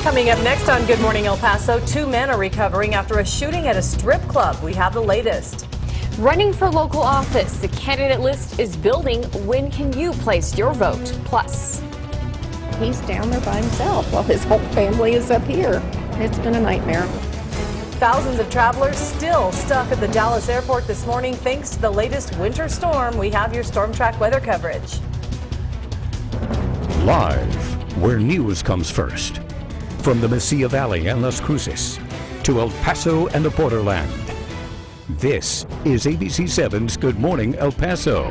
Coming up next on Good Morning El Paso, 2 men are recovering after a shooting at a strip club. We have the latest. Running for local office, the candidate list is building. When can you place your vote? Plus, he's down there by himself while his whole family is up here. It's been a nightmare. Thousands of travelers still stuck at the Dallas airport this morning thanks to the latest winter storm. We have your Storm Track weather coverage. Live, where news comes first. From the Mesilla Valley and Las Cruces to El Paso and the borderland. This is ABC7's Good Morning El Paso.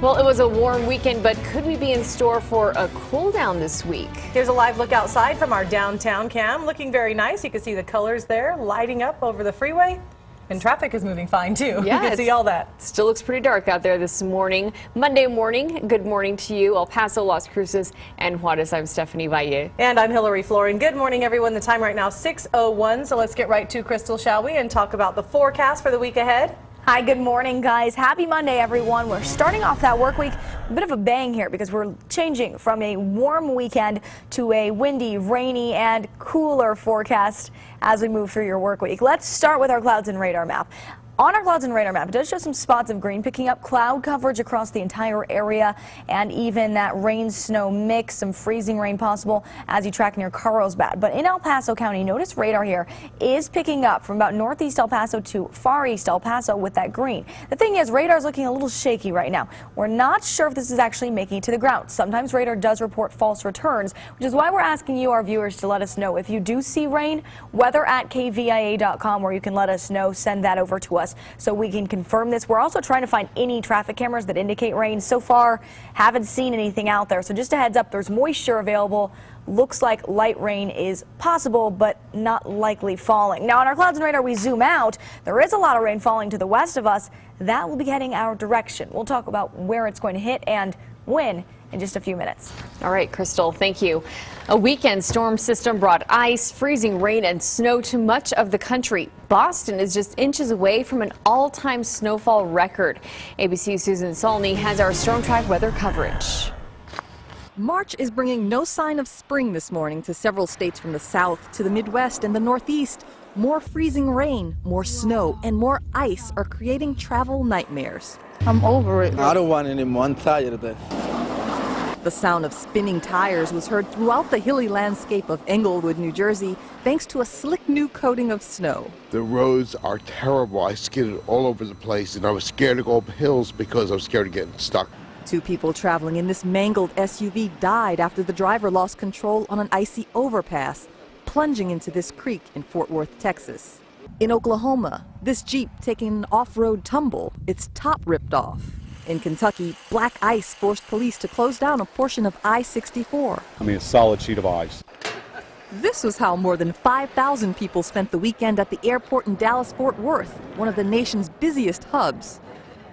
Well, it was a warm weekend, but could we be in store for a cool down this week? Here's a live look outside from our downtown cam. Looking very nice. You can see the colors there lighting up over the freeway. And traffic is moving fine, too. Yeah, you can see all that. Still looks pretty dark out there this morning. Monday morning, good morning to you, El Paso, Las Cruces, and Juarez. I'm Stephanie Valle. And I'm Hillary Floren. Good morning, everyone. The time right now, 6:01. So let's get right to Crystal, shall we, and talk about the forecast for the week ahead. Hi, good morning, guys. Happy Monday, everyone. We're starting off that work week a bit of a bang here because we're changing from a warm weekend to a windy, rainy, and cooler forecast as we move through your work week. Let's start with our clouds and radar map. On our clouds and radar map, it does show some spots of green picking up cloud coverage across the entire area, and even that rain-snow mix, some freezing rain possible as you track near Carlsbad. But in El Paso County, notice radar here is picking up from about northeast El Paso to far east El Paso with that green. The thing is, radar is looking a little shaky right now. We're not sure if this is actually making it to the ground. Sometimes radar does report false returns, which is why we're asking you, our viewers, to let us know if you do see rain. Weather at KVIA.com, where you can let us know, send that over to us so we can confirm this. We're also trying to find any traffic cameras that indicate rain. So far, haven't seen anything out there. So just a heads up, there's moisture available. Looks like light rain is possible, but not likely falling. Now, on our clouds and radar, we zoom out. There is a lot of rain falling to the west of us. That will be heading our direction. We'll talk about where it's going to hit and when in just a few minutes. All right, Crystal, thank you. A weekend storm system brought ice, freezing rain, and snow to much of the country. Boston is just inches away from an all-time snowfall record. ABC's Susan Solney has our Storm Track weather coverage. March is bringing no sign of spring this morning to several states from the south to the Midwest and the Northeast. More freezing rain, more snow, and more ice are creating travel nightmares. I'm over it. I don't want any more. I'm tired of this. The sound of spinning tires was heard throughout the hilly landscape of Englewood, New Jersey, thanks to a slick new coating of snow. The roads are terrible. I skidded all over the place, and I was scared to go up hills because I was scared of getting stuck. 2 people traveling in this mangled SUV died after the driver lost control on an icy overpass, plunging into this creek in Fort Worth, Texas. In Oklahoma, this Jeep taking an off-road tumble, its top ripped off. In Kentucky, black ice forced police to close down a portion of I-64. I mean, a solid sheet of ice. This was how more than 5,000 people spent the weekend at the airport in Dallas-Fort Worth, one of the nation's busiest hubs.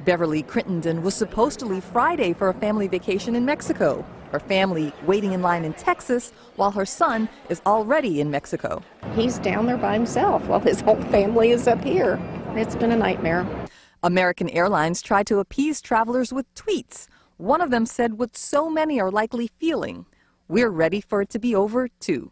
Beverly Crittenden was supposed to leave Friday for a family vacation in Mexico. Her family waiting in line in Texas while her son is already in Mexico. He's down there by himself while his whole family is up here. It's been a nightmare. American Airlines tried to appease travelers with tweets. One of them said what so many are likely feeling: we're ready for it to be over, too.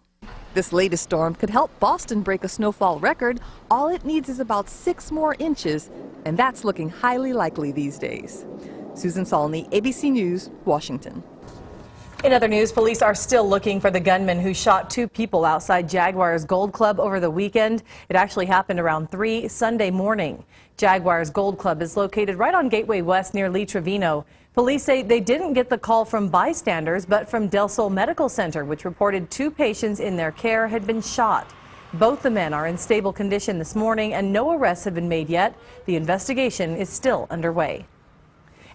This latest storm could help Boston break a snowfall record. All it needs is about 6 more inches, and that's looking highly likely these days. Susan Solney, ABC News, Washington. In other news, police are still looking for the gunman who shot 2 people outside Jaguar's Gold Club over the weekend. It actually happened around 3 Sunday morning. Jaguar's Gold Club is located right on Gateway West near Lee Trevino. Police say they didn't get the call from bystanders, but from Del Sol Medical Center, which reported 2 patients in their care had been shot. Both the men are in stable condition this morning, and no arrests have been made yet. The investigation is still underway.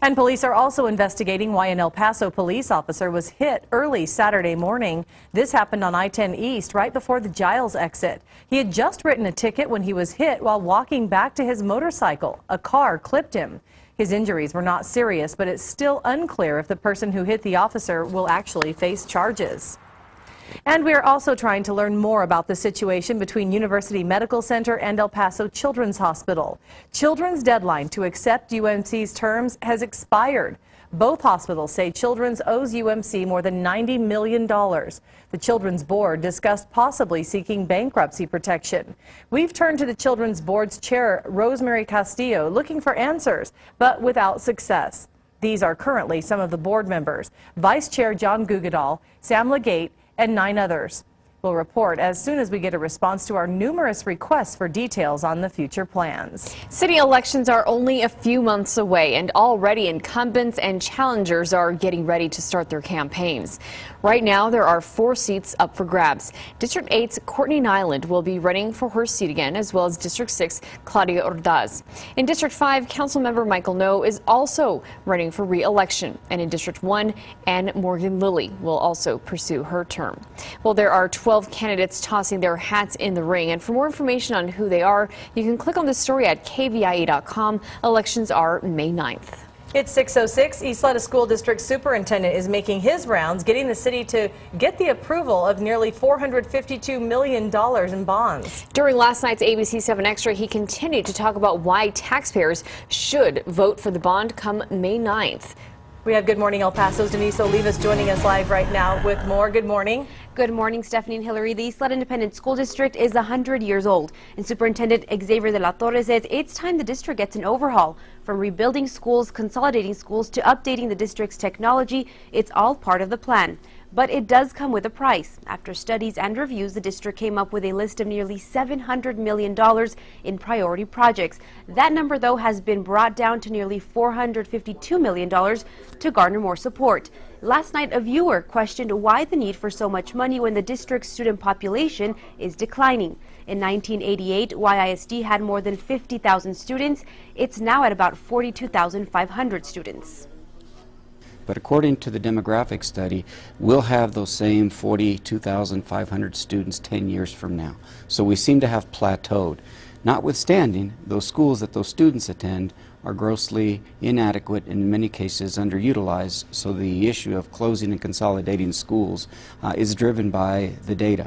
And police are also investigating why an El Paso police officer was hit early Saturday morning. This happened on I-10 East right before the Giles exit. He had just written a ticket when he was hit while walking back to his motorcycle. A car clipped him. His injuries were not serious, but it's still unclear if the person who hit the officer will actually face charges. And we are also trying to learn more about the situation between University Medical Center and El Paso Children's Hospital. Children's deadline to accept UMC's terms has expired. Both hospitals say Children's owes UMC more than $90 million. The Children's Board discussed possibly seeking bankruptcy protection. We've turned to the Children's Board's chair, Rosemary Castillo, looking for answers, but without success. These are currently some of the board members: Vice Chair John Gugadal, Sam Legate, and 9 others. We'll report as soon as we get a response to our numerous requests for details on the future plans. City elections are only a few months away, and already incumbents and challengers are getting ready to start their campaigns. Right now, there are 4 seats up for grabs. District 8's Courtney Nyland will be running for her seat again, as well as District 6, Claudia Ordaz. In District 5, Councilmember Michael No is also running for re-election. And in District 1, Ann Morgan Lilly will also pursue her term. Well, there are 12 candidates tossing their hats in the ring. And for more information on who they are, you can click on the story at KVIA.com. Elections are May 9th. It's 6:06. Isleta School District Superintendent is making his rounds, getting the city to get the approval of nearly $452 million in bonds. During last night's ABC 7 Extra, he continued to talk about why taxpayers should vote for the bond come May 9th. We have Good Morning El Paso's Denise Olivas joining us live right now with more. Good morning. Good morning, Stephanie and Hillary. The Isleta Independent School District is 100 years old, and Superintendent Xavier de la Torre says it's time the district gets an overhaul. From rebuilding schools, consolidating schools, to updating the district's technology, it's all part of the plan. But it does come with a price. After studies and reviews, the district came up with a list of nearly $700 million in priority projects. That number, though, has been brought down to nearly $452 million to garner more support. Last night, a viewer questioned why the need for so much money when the district's student population is declining. In 1988, YISD had more than 50,000 students. It's now at about 42,500 students. But according to the demographic study, we'll have those same 42,500 students 10 years from now. So we seem to have plateaued. Notwithstanding, those schools that those students attend are grossly inadequate, and in many cases underutilized, so the issue of closing and consolidating schools is driven by the data.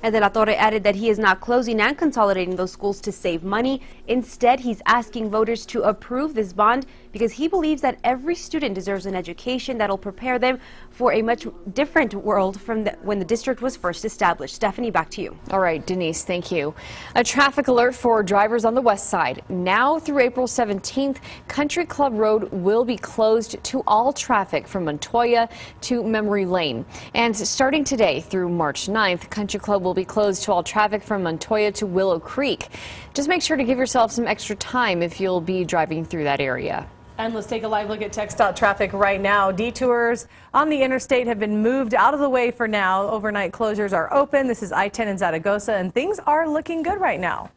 And De La Torre added that he is not closing and consolidating those schools to save money. Instead, he's asking voters to approve this bond because he believes that every student deserves an education that'll prepare them for a much different world from when the district was first established. Stephanie, back to you. All right, Denise, thank you. A traffic alert for drivers on the west side. Now through April 17th, Country Club Road will be closed to all traffic from Montoya to Memory Lane. And starting today through March 9th, Country Club will be closed to all traffic from Montoya to Willow Creek. Just make sure to give yourself some extra time if you'll be driving through that area. And let's take a live look at TxDOT traffic right now. Detours on the interstate have been moved out of the way for now. Overnight closures are open. This is I-10 in Zaragoza, and things are looking good right now.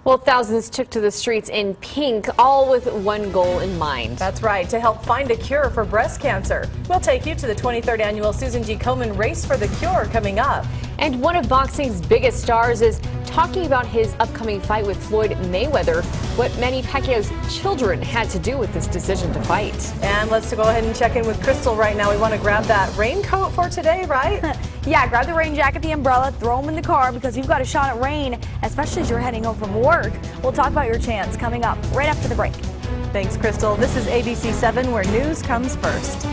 Well, thousands took to the streets in pink, all with one goal in mind. That's right, to help find a cure for breast cancer. We'll take you to the 23rd annual Susan G. Komen Race for the Cure coming up. And one of boxing's biggest stars is talking about his upcoming fight with Floyd Mayweather, what Manny Pacquiao's children had to do with this decision to fight. And let's go ahead and check in with Crystal right now. We want to grab that raincoat for today, right? Yeah, grab the rain jacket, the umbrella, throw them in the car because you've got a shot at rain, especially as you're heading home from work. We'll talk about your chance coming up right after the break. Thanks, Crystal. This is ABC 7, where news comes first.